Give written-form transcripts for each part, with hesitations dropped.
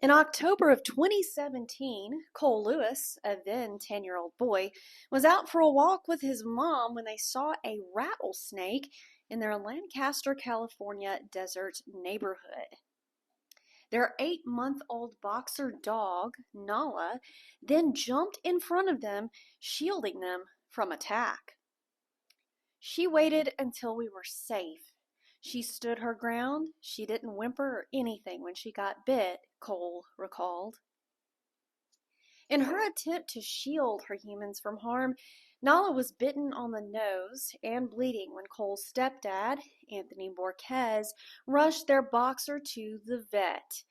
In October of 2017, Cole Lewis, a then 10-year-old boy, was out for a walk with his mom when they saw a rattlesnake in their Lancaster, California desert neighborhood. Their 8-month-old boxer dog, Nala, then jumped in front of them, shielding them from attack. She waited until we were safe. She stood her ground. She didn't whimper or anything when she got bit, Cole recalled. In her attempt to shield her humans from harm, Nala was bitten on the nose and bleeding when Cole's stepdad, Anthony Borquez, rushed their boxer to the vet.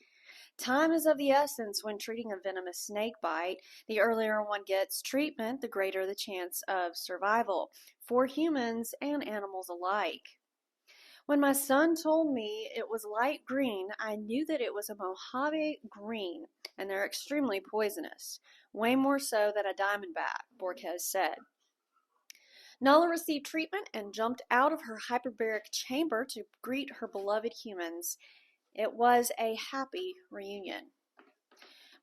Time is of the essence when treating a venomous snake bite. The earlier one gets treatment, the greater the chance of survival for humans and animals alike. When my son told me it was light green, I knew that it was a Mojave green, and they're extremely poisonous, way more so than a diamondback, Borquez said. Nala received treatment and jumped out of her hyperbaric chamber to greet her beloved humans. It was a happy reunion.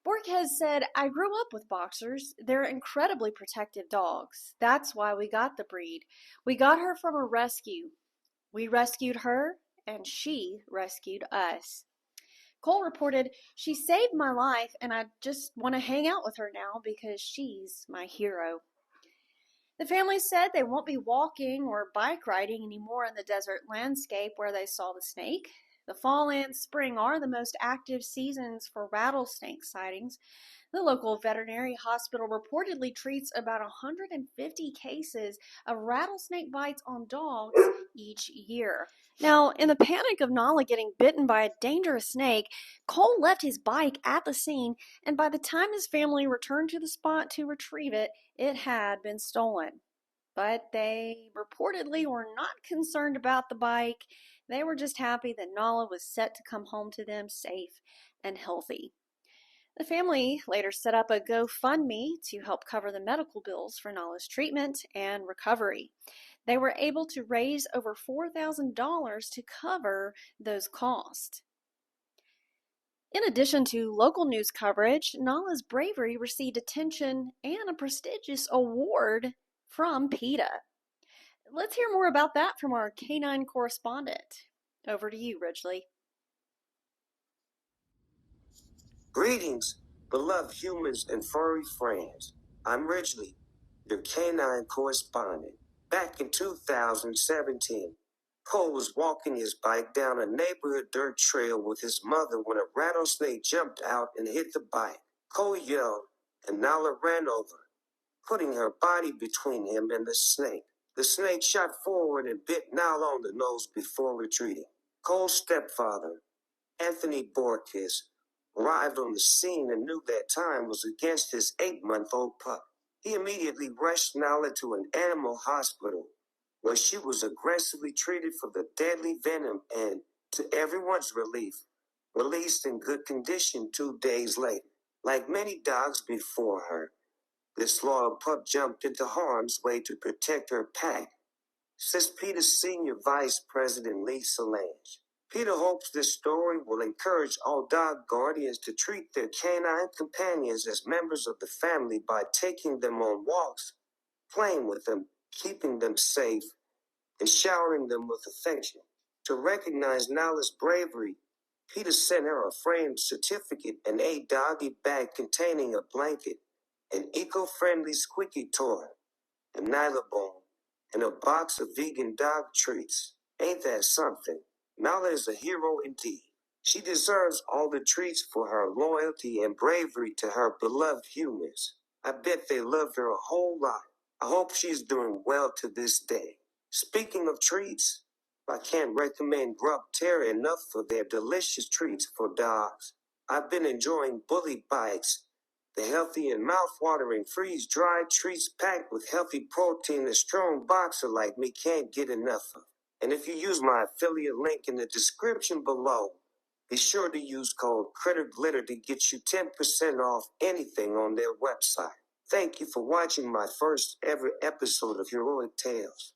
Borquez said, I grew up with boxers. They're incredibly protective dogs. That's why we got the breed. We got her from a rescue. We rescued her, and she rescued us. Cole reported, she saved my life, and I just want to hang out with her now because she's my hero. The family said they won't be walking or bike riding anymore in the desert landscape where they saw the snake. The fall and spring are the most active seasons for rattlesnake sightings. The local veterinary hospital reportedly treats about 150 cases of rattlesnake bites on dogs each year. Now, in the panic of Nala getting bitten by a dangerous snake, Cole left his bike at the scene, and by the time his family returned to the spot to retrieve it, it had been stolen. But they reportedly were not concerned about the bike. They were just happy that Nala was set to come home to them safe and healthy. The family later set up a GoFundMe to help cover the medical bills for Nala's treatment and recovery. They were able to raise over $4,000 to cover those costs. In addition to local news coverage, Nala's bravery received attention and a prestigious award from PETA. Let's hear more about that from our canine correspondent. Over to you, Ridgely. Greetings, beloved humans and furry friends. I'm Ridgely, your canine correspondent. Back in 2017, Cole was walking his bike down a neighborhood dirt trail with his mother when a rattlesnake jumped out and hit the bike. Cole yelled, and Nala ran over, putting her body between him and the snake. The snake shot forward and bit Nala on the nose before retreating. Cole's stepfather, Anthony Borquez, arrived on the scene and knew that time was against his 8-month-old pup. He immediately rushed Nala to an animal hospital, where she was aggressively treated for the deadly venom and, to everyone's relief, released in good condition 2 days later. Like many dogs before her, this loyal pup jumped into harm's way to protect her pack, says PETA's Senior Vice President Lee Solange. PETA hopes this story will encourage all dog guardians to treat their canine companions as members of the family by taking them on walks, playing with them, keeping them safe, and showering them with affection. To recognize Nala's bravery, PETA sent her a framed certificate and a doggy bag containing a blanket, an eco-friendly squeaky toy, a nylabone, and a box of vegan dog treats. Ain't that something? Nala is a hero indeed. She deserves all the treats for her loyalty and bravery to her beloved humans. I bet they love her a whole lot. I hope she's doing well to this day. Speaking of treats, I can't recommend Grub Terra enough for their delicious treats for dogs. I've been enjoying Bully Bites, the healthy and mouth-watering freeze-dried treats packed with healthy protein a strong boxer like me can't get enough of. And if you use my affiliate link in the description below, be sure to use code CritterGlitter to get you 10% off anything on their website. Thank you for watching my first ever episode of Heroic Tales.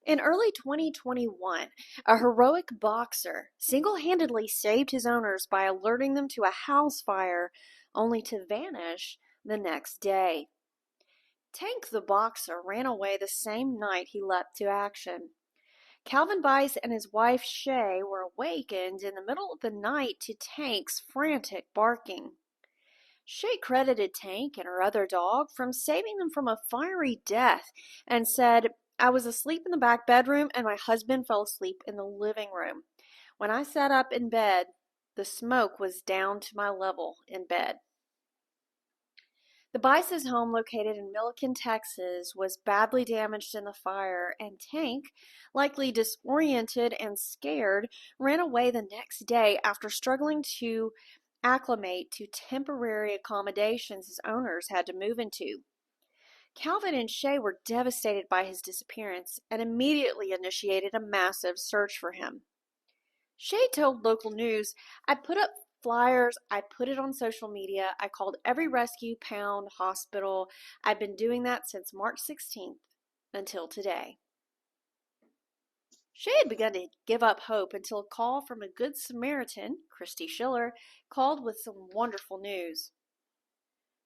In early 2021, a heroic boxer single-handedly saved his owners by alerting them to a house fire, only to vanish the next day. Tank the boxer ran away the same night he leapt to action. Calvin Bice and his wife Shay were awakened in the middle of the night to Tank's frantic barking. Shay credited Tank and her other dog from saving them from a fiery death and said, "I was asleep in the back bedroom and my husband fell asleep in the living room. When I sat up in bed, the smoke was down to my level in bed." The Bice's home, located in Milliken, Texas, was badly damaged in the fire, and Tank, likely disoriented and scared, ran away the next day after struggling to acclimate to temporary accommodations his owners had to move into. Calvin and Shay were devastated by his disappearance and immediately initiated a massive search for him. Shay told local news, "I put up flyers, I put it on social media, I called every rescue, pound, hospital. I've been doing that since March 16th until today." Shay had begun to give up hope until a call from a Good Samaritan, Christy Schiller, called with some wonderful news.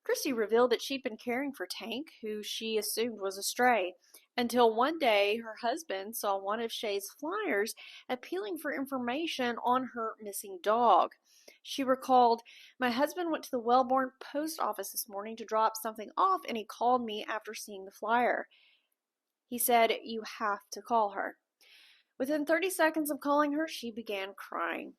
Christy revealed that she'd been caring for Tank, who she assumed was a stray, until one day her husband saw one of Shay's flyers appealing for information on her missing dog. She recalled, "My husband went to the Wellborn post office this morning to drop something off, and he called me after seeing the flyer. He said, 'You have to call her.' Within 30 seconds of calling her, she began crying."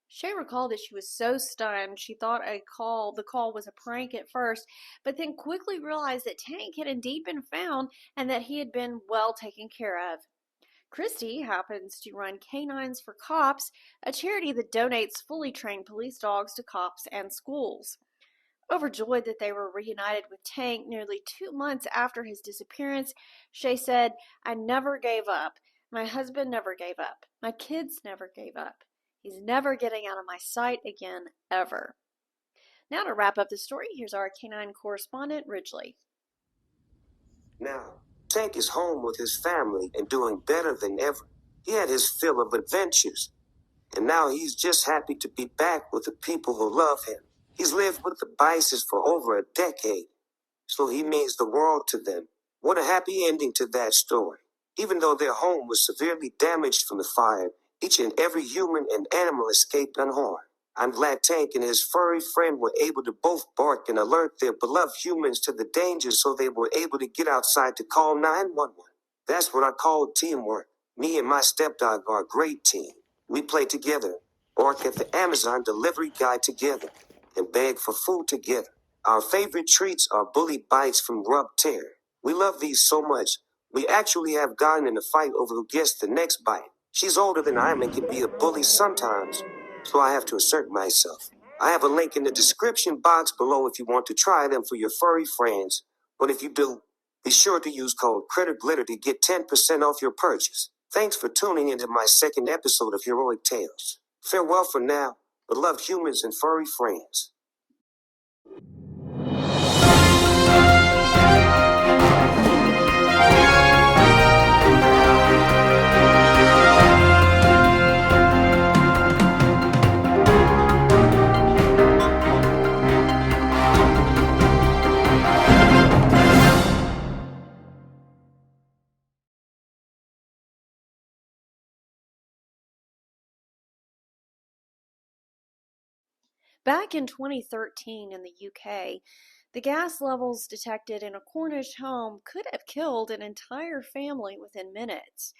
Shay recalled that she was so stunned she thought the call was a prank at first, but then quickly realized that Tank had indeed been found and that he had been well taken care of. Christy happens to run Canines for Cops, a charity that donates fully trained police dogs to cops and schools. Overjoyed that they were reunited with Tank nearly 2 months after his disappearance, Shay said, "I never gave up. My husband never gave up. My kids never gave up. He's never getting out of my sight again, ever." Now to wrap up the story, here's our canine correspondent, Ridgely. Now, Tank is home with his family and doing better than ever. He had his fill of adventures, and now he's just happy to be back with the people who love him. He's lived with the Bices for over a decade, so he means the world to them. What a happy ending to that story. Even though their home was severely damaged from the fire, each and every human and animal escaped unharmed. I'm glad Tank and his furry friend were able to both bark and alert their beloved humans to the danger so they were able to get outside to call 911. That's what I call teamwork. Me and my stepdog are a great team. We play together, bark at the Amazon delivery guy together, and beg for food together. Our favorite treats are bully bites from Rub Tear. We love these so much, we actually have gotten in a fight over who gets the next bite. She's older than I am and can be a bully sometimes, so I have to assert myself. I have a link in the description box below if you want to try them for your furry friends. But if you do, be sure to use code CritterGlitter to get 10% off your purchase. Thanks for tuning into my second episode of Heroic Tales. Farewell for now, beloved humans and furry friends. Back in 2013 in the UK, the gas levels detected in a Cornish home could have killed an entire family within minutes.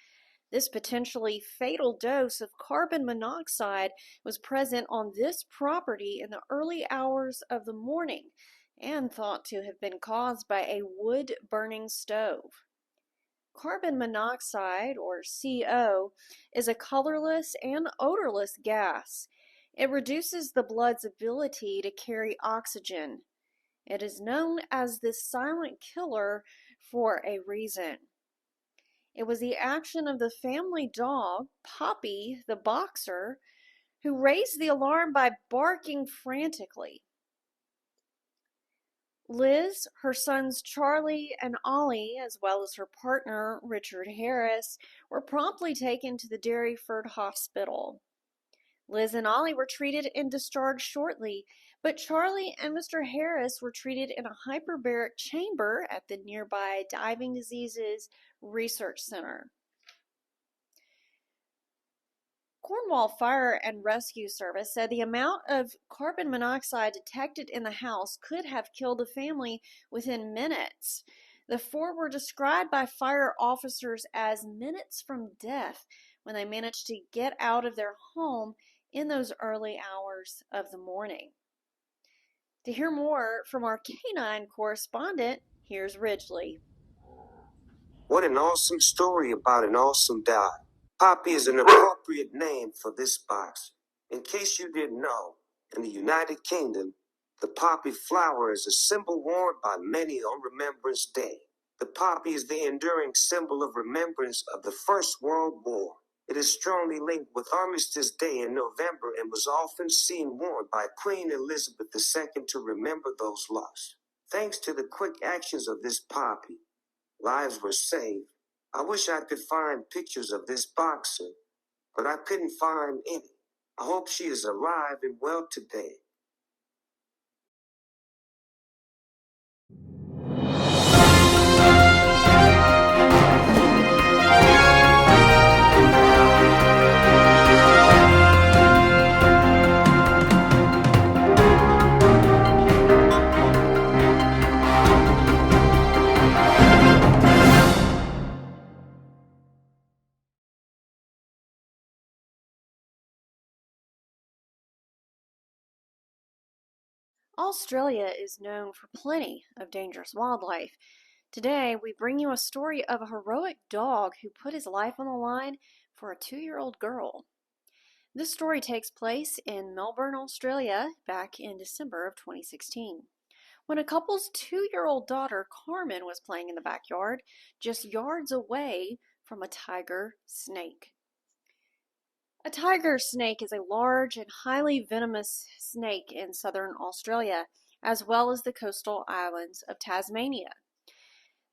This potentially fatal dose of carbon monoxide was present on this property in the early hours of the morning and thought to have been caused by a wood-burning stove. Carbon monoxide, or CO, is a colorless and odorless gas. It reduces the blood's ability to carry oxygen. It is known as the silent killer for a reason. It was the action of the family dog, Poppy the boxer, who raised the alarm by barking frantically. Liz, her sons Charlie and Ollie, as well as her partner Richard Harris, were promptly taken to the Derryford Hospital. Liz and Ollie were treated and discharged shortly, but Charlie and Mr. Harris were treated in a hyperbaric chamber at the nearby Diving Diseases Research Center. Cornwall Fire and Rescue Service said the amount of carbon monoxide detected in the house could have killed the family within minutes. The four were described by fire officers as minutes from death when they managed to get out of their home in those early hours of the morning. To hear more from our canine correspondent, here's Ridgely. What an awesome story about an awesome dog. Poppy is an appropriate name for this box. In case you didn't know, in the United Kingdom, the poppy flower is a symbol worn by many on Remembrance Day. The poppy is the enduring symbol of remembrance of the First World War. It is strongly linked with Armistice Day in November and was often seen worn by Queen Elizabeth II to remember those lost. Thanks to the quick actions of this poppy, lives were saved. I wish I could find pictures of this boxer, but I couldn't find any. I hope she is alive and well today. Australia is known for plenty of dangerous wildlife. Today, we bring you a story of a heroic dog who put his life on the line for a 2-year-old girl. This story takes place in Melbourne, Australia, back in December of 2016, when a couple's 2-year-old daughter, Carmen, was playing in the backyard, just yards away from a tiger snake. A tiger snake is a large and highly venomous snake in southern Australia, as well as the coastal islands of Tasmania.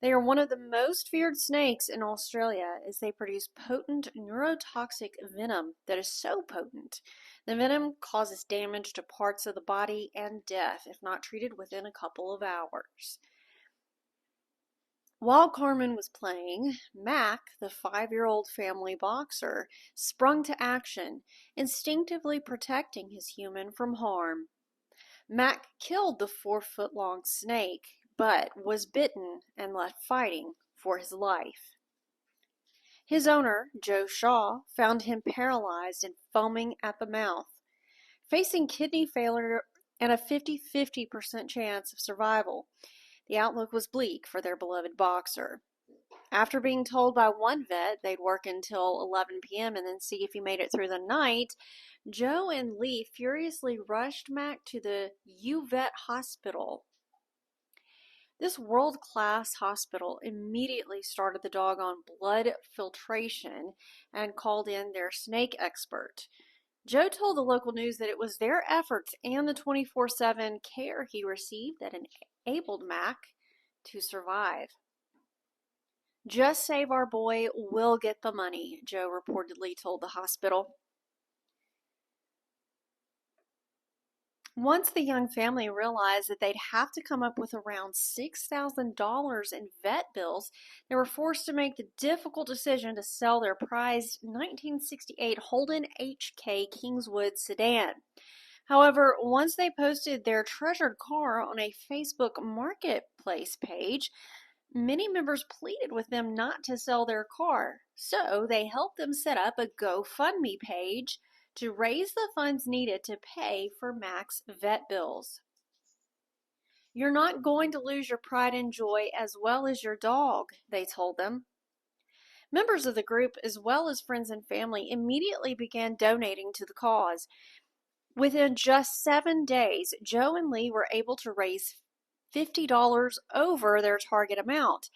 They are one of the most feared snakes in Australia as they produce potent neurotoxic venom that is so potent. The venom causes damage to parts of the body and death if not treated within a couple of hours. While Carmen was playing, Mac, the 5-year-old family boxer, sprung to action, instinctively protecting his human from harm. Mac killed the 4-foot-long snake, but was bitten and left fighting for his life. His owner, Joe Shaw, found him paralyzed and foaming at the mouth, facing kidney failure and a 50-50% chance of survival. The outlook was bleak for their beloved boxer. After being told by one vet they'd work until 11 p.m. and then see if he made it through the night, Joe and Lee furiously rushed Mac to the U-Vet hospital. This world-class hospital immediately started the dog on blood filtration and called in their snake expert. Joe told the local news that it was their efforts and the 24/7 care he received that enabled Mac to survive. Just save our boy, we'll get the money, Joe reportedly told the hospital. Once the young family realized that they'd have to come up with around $6,000 in vet bills, they were forced to make the difficult decision to sell their prized 1968 Holden HK Kingswood sedan. However, once they posted their treasured car on a Facebook marketplace page, many members pleaded with them not to sell their car, so they helped them set up a GoFundMe page to raise the funds needed to pay for Mac's vet bills. You're not going to lose your pride and joy as well as your dog, they told them. Members of the group, as well as friends and family, immediately began donating to the cause. Within just 7 days, Joe and Lee were able to raise $50 over their target amount,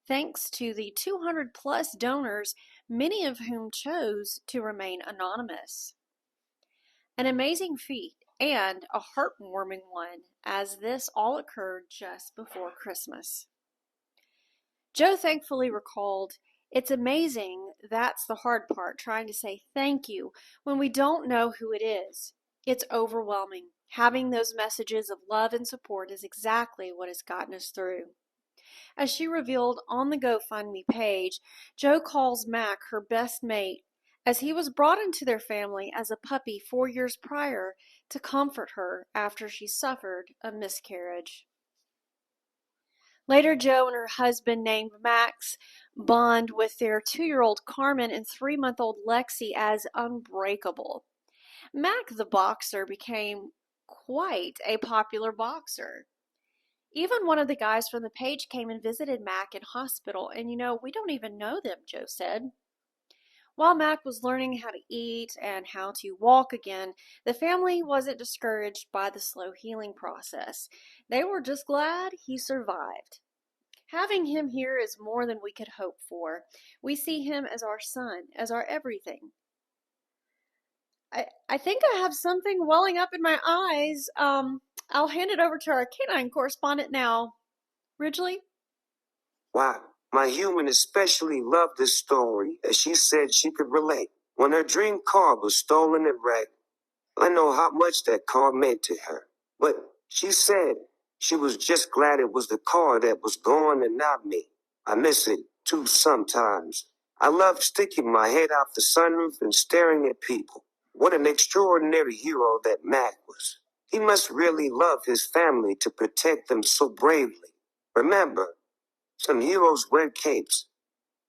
thanks to the 200-plus donors, many of whom chose to remain anonymous. An amazing feat, and a heartwarming one, as this all occurred just before Christmas. Joe thankfully recalled, "It's amazing that's the hard part, trying to say thank you when we don't know who it is. It's overwhelming. Having those messages of love and support is exactly what has gotten us through." As she revealed on the GoFundMe page, Jo calls Mac her best mate, as he was brought into their family as a puppy 4 years prior to comfort her after she suffered a miscarriage. Later, Jo and her husband named Max bond with their 2-year-old Carmen and 3-month-old Lexi as unbreakable. Mac the boxer became quite a popular boxer. Even one of the guys from the page came and visited Mac in hospital, and we don't even know them, Jo said. While Mac was learning how to eat and how to walk again, the family wasn't discouraged by the slow healing process. They were just glad he survived. Having him here is more than we could hope for. We see him as our son, as our everything. I think I have something welling up in my eyes. I'll hand it over to our canine correspondent now. Ridgely? Wow, my human especially loved this story as she said she could relate. When her dream car was stolen and wrecked, I know how much that car meant to her. But she said she was just glad it was the car that was gone and not me. I miss it too sometimes. I love sticking my head out the sunroof and staring at people. What an extraordinary hero that Mac was. He must really love his family to protect them so bravely. Remember, some heroes wear capes.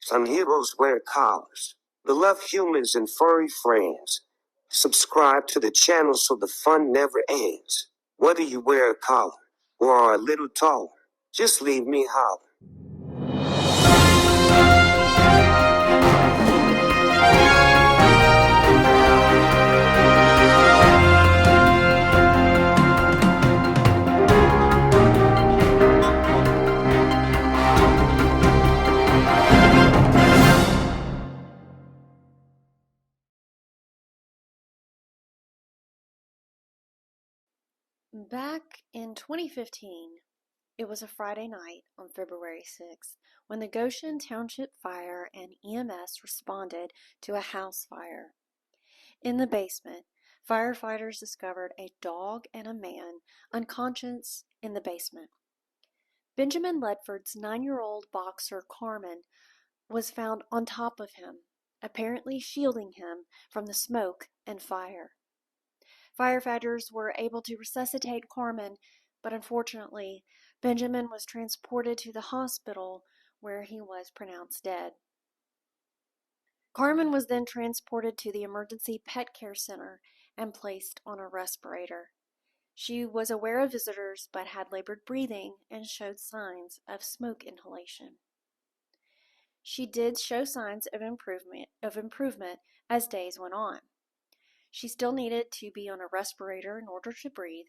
Some heroes wear collars. Beloved humans and furry friends, subscribe to the channel so the fun never ends. Whether you wear a collar or are a little taller, just leave me holler. Back in 2015, it was a Friday night on February 6th when the Goshen Township Fire and EMS responded to a house fire. In the basement, firefighters discovered a dog and a man unconscious in the basement. Benjamin Ledford's 9-year-old boxer Carmen was found on top of him, apparently shielding him from the smoke and fire. Firefighters were able to resuscitate Carmen, but unfortunately, Benjamin was transported to the hospital where he was pronounced dead. Carmen was then transported to the emergency pet care center and placed on a respirator. She was aware of visitors but had labored breathing and showed signs of smoke inhalation. She did show signs of improvement as days went on. She still needed to be on a respirator in order to breathe,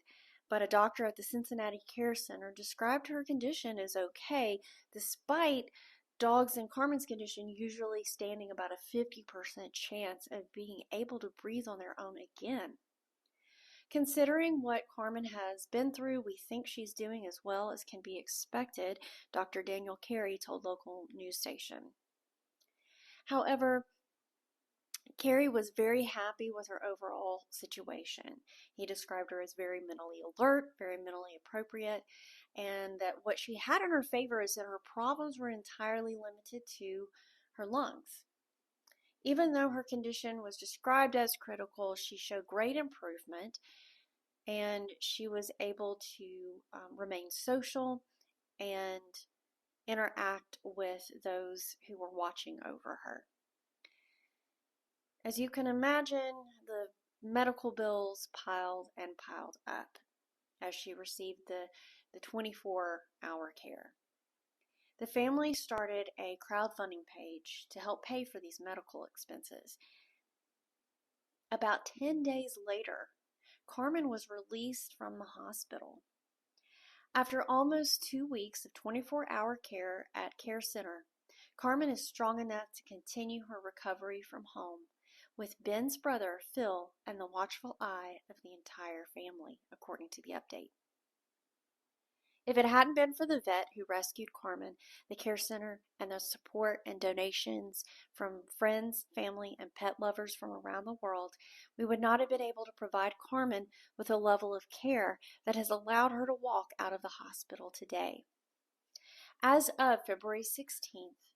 but a doctor at the Cincinnati Care Center described her condition as okay, despite dogs in Carmen's condition usually standing about a 50% chance of being able to breathe on their own again. Considering what Carmen has been through, we think she's doing as well as can be expected, Dr. Daniel Carey told local news station. However, Carrie was very happy with her overall situation. He described her as very mentally alert, very mentally appropriate, and that what she had in her favor is that her problems were entirely limited to her lungs. Even though her condition was described as critical, she showed great improvement, and she was able to remain social and interact with those who were watching over her. As you can imagine, the medical bills piled and piled up as she received the 24-hour care. The family started a crowdfunding page to help pay for these medical expenses. About 10 days later, Carmen was released from the hospital. After almost 2 weeks of 24-hour care at Care Center, Carmen is strong enough to continue her recovery from home, with Ben's brother, Phil, and the watchful eye of the entire family, according to the update. If it hadn't been for the vet who rescued Carmen, the care center, and the support and donations from friends, family, and pet lovers from around the world, we would not have been able to provide Carmen with a level of care that has allowed her to walk out of the hospital today. As of February 16th,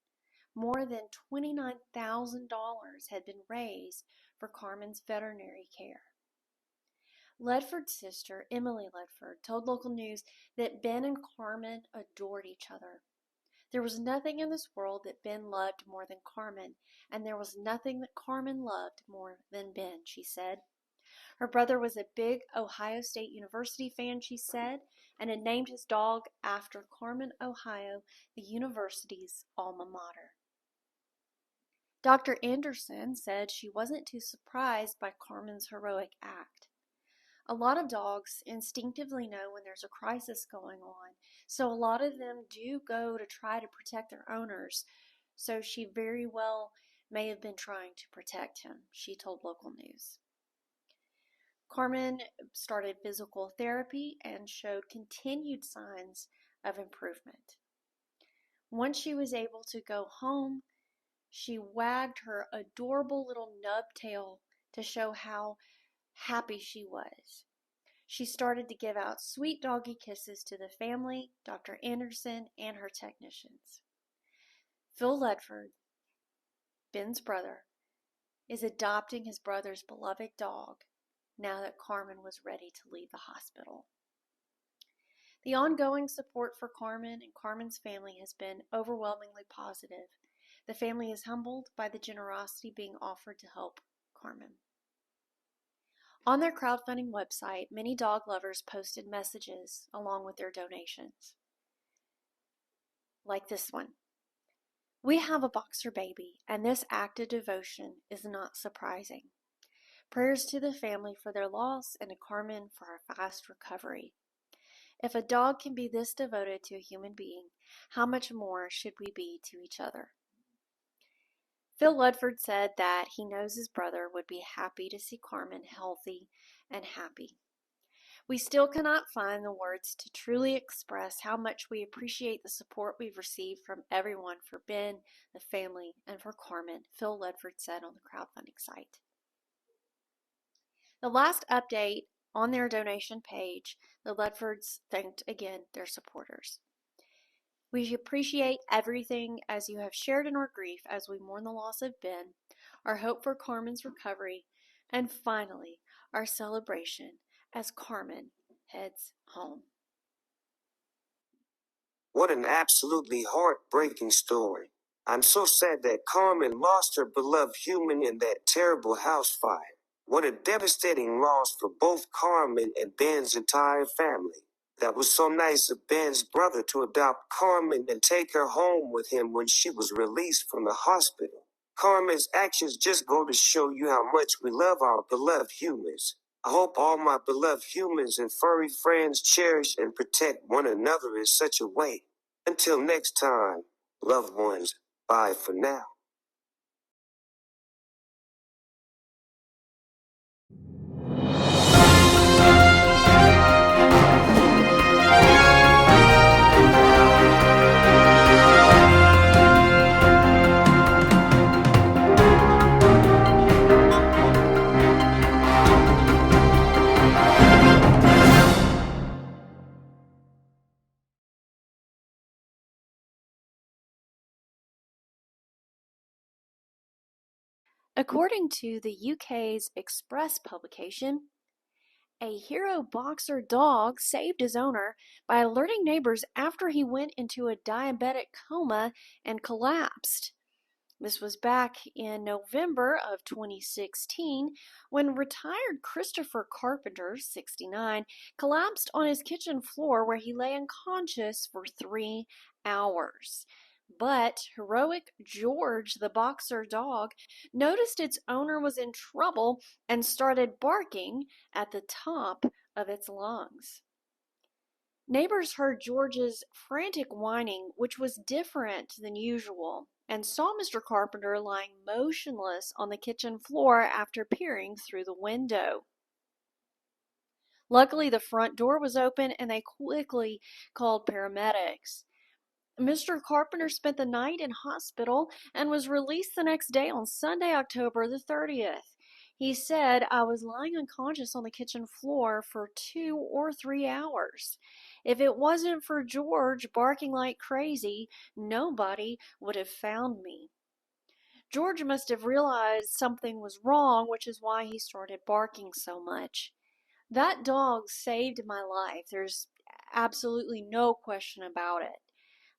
more than $29,000 had been raised for Carmen's veterinary care. Ledford's sister, Emily Ledford, told local news that Ben and Carmen adored each other. There was nothing in this world that Ben loved more than Carmen, and there was nothing that Carmen loved more than Ben, she said. Her brother was a big Ohio State University fan, she said, and had named his dog after Carmen, Ohio, the university's alma mater. Dr. Anderson said she wasn't too surprised by Carmen's heroic act. A lot of dogs instinctively know when there's a crisis going on, so a lot of them do go to try to protect their owners, so she very well may have been trying to protect him, she told local news. Carmen started physical therapy and showed continued signs of improvement. Once she was able to go home, she wagged her adorable little nub tail to show how happy she was. She started to give out sweet doggy kisses to the family, Dr. Anderson, and her technicians. Phil Ledford, Ben's brother, is adopting his brother's beloved dog now that Carmen was ready to leave the hospital. The ongoing support for Carmen and Carmen's family has been overwhelmingly positive. The family is humbled by the generosity being offered to help Carmen. On their crowdfunding website, many dog lovers posted messages along with their donations. Like this one. We have a boxer baby, and this act of devotion is not surprising. Prayers to the family for their loss and to Carmen for her fast recovery. If a dog can be this devoted to a human being, how much more should we be to each other? Phil Ludford said that he knows his brother would be happy to see Carmen healthy and happy. We still cannot find the words to truly express how much we appreciate the support we've received from everyone for Ben, the family, and for Carmen, Phil Ludford said on the crowdfunding site. The last update on their donation page, the Ludfords thanked again their supporters. We appreciate everything as you have shared in our grief as we mourn the loss of Ben, our hope for Carmen's recovery, and finally, our celebration as Carmen heads home. What an absolutely heartbreaking story. I'm so sad that Carmen lost her beloved human in that terrible house fire. What a devastating loss for both Carmen and Ben's entire family. That was so nice of Ben's brother to adopt Carmen and take her home with him when she was released from the hospital. Carmen's actions just go to show you how much we love our beloved humans. I hope all my beloved humans and furry friends cherish and protect one another in such a way. Until next time, loved ones, bye for now. According to the UK's Express publication, a hero boxer dog saved his owner by alerting neighbors after he went into a diabetic coma and collapsed. This was back in November of 2016 when retired Christopher Carpenter, 69, collapsed on his kitchen floor where he lay unconscious for 3 hours. But heroic George, the boxer dog, noticed its owner was in trouble and started barking at the top of its lungs. Neighbors heard George's frantic whining, which was different than usual, and saw Mr. Carpenter lying motionless on the kitchen floor after peering through the window. Luckily, the front door was open and they quickly called paramedics. Mr. Carpenter spent the night in hospital and was released the next day on Sunday, October the 30th. He said, I was lying unconscious on the kitchen floor for 2 or 3 hours. If it wasn't for George barking like crazy, nobody would have found me. George must have realized something was wrong, which is why he started barking so much. That dog saved my life. There's absolutely no question about it.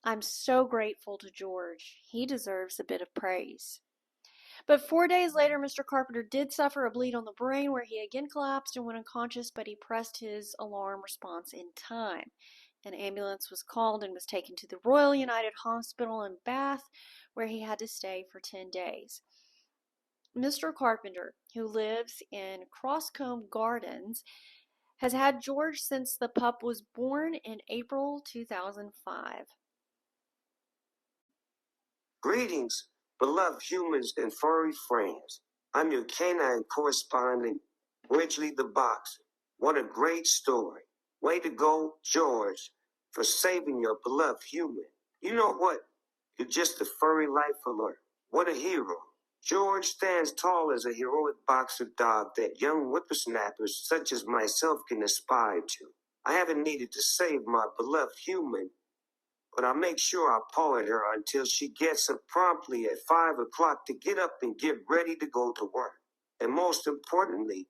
I'm so grateful to George. He deserves a bit of praise. But 4 days later, Mr. Carpenter did suffer a bleed on the brain where he again collapsed and went unconscious, but he pressed his alarm response in time. An ambulance was called and was taken to the Royal United Hospital in Bath, where he had to stay for 10 days. Mr. Carpenter, who lives in Crosscombe Gardens, has had George since the pup was born in April 2005. Greetings, beloved humans and furry friends. I'm your canine correspondent, Ridgely the Boxer. What a great story. Way to go, George, for saving your beloved human. You know what? You're just a furry life alert. What a hero. George stands tall as a heroic boxer dog that young whippersnappers such as myself can aspire to. I haven't needed to save my beloved human, but I'll make sure I paw at her until she gets up promptly at 5 o'clock to get up and get ready to go to work. And most importantly,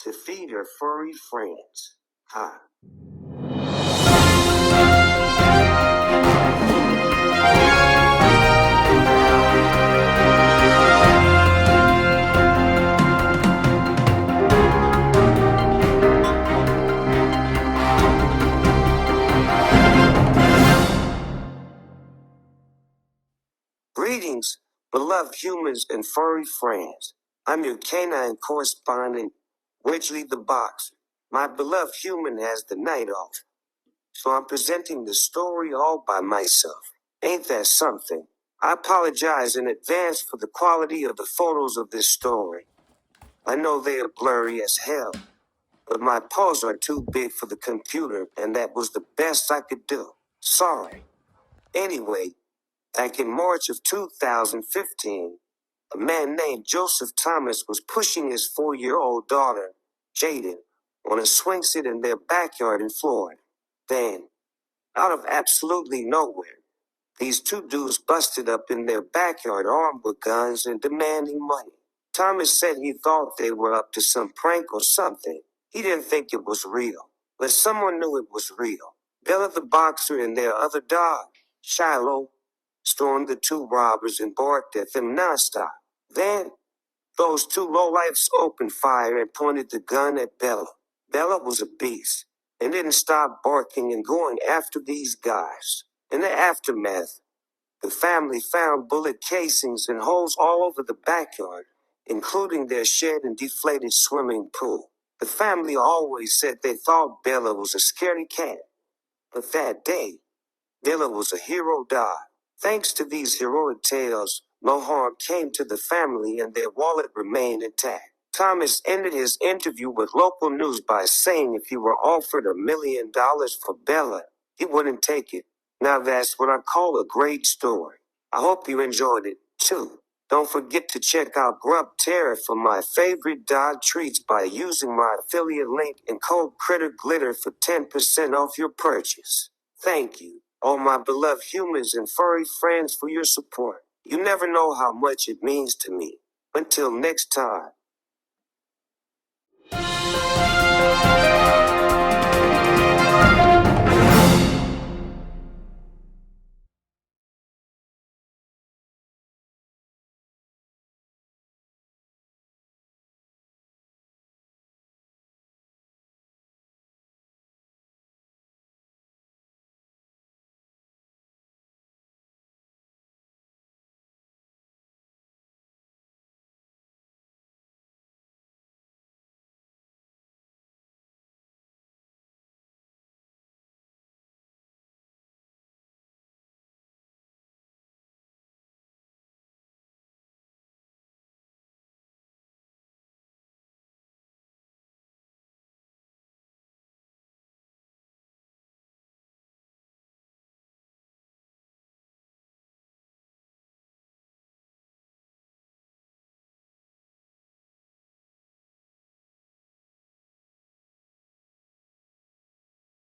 to feed her furry friends. Ha. Greetings, beloved humans and furry friends. I'm your canine correspondent, Ridgely the Boxer. My beloved human has the night off, so I'm presenting the story all by myself. Ain't that something? I apologize in advance for the quality of the photos of this story. I know they are blurry as hell, but my paws are too big for the computer, and that was the best I could do. Sorry. Anyway, back in March of 2015, a man named Joseph Thomas was pushing his 4-year-old daughter, Jaden, on a swing set in their backyard in Florida. Then, out of absolutely nowhere, these two dudes busted up in their backyard armed with guns and demanding money. Thomas said he thought they were up to some prank or something. He didn't think it was real, but someone knew it was real. Bella the Boxer and their other dog, Shiloh, stormed the two robbers and barked at them nonstop. Then, those two lowlifes opened fire and pointed the gun at Bella. Bella was a beast and didn't stop barking and going after these guys. In the aftermath, the family found bullet casings and holes all over the backyard, including their shed and deflated swimming pool. The family always said they thought Bella was a scaredy cat, but that day, Bella was a hero dog. Thanks to these heroic tales, no harm came to the family and their wallet remained intact. Thomas ended his interview with local news by saying if he were offered $1 million for Bella, he wouldn't take it. Now that's what I call a great story. I hope you enjoyed it, too. Don't forget to check out Grub Terror for my favorite dog treats by using my affiliate link and code CritterGlitter for 10% off your purchase. Thank you, all my beloved humans and furry friends, for your support. You never know how much it means to me. Until next time.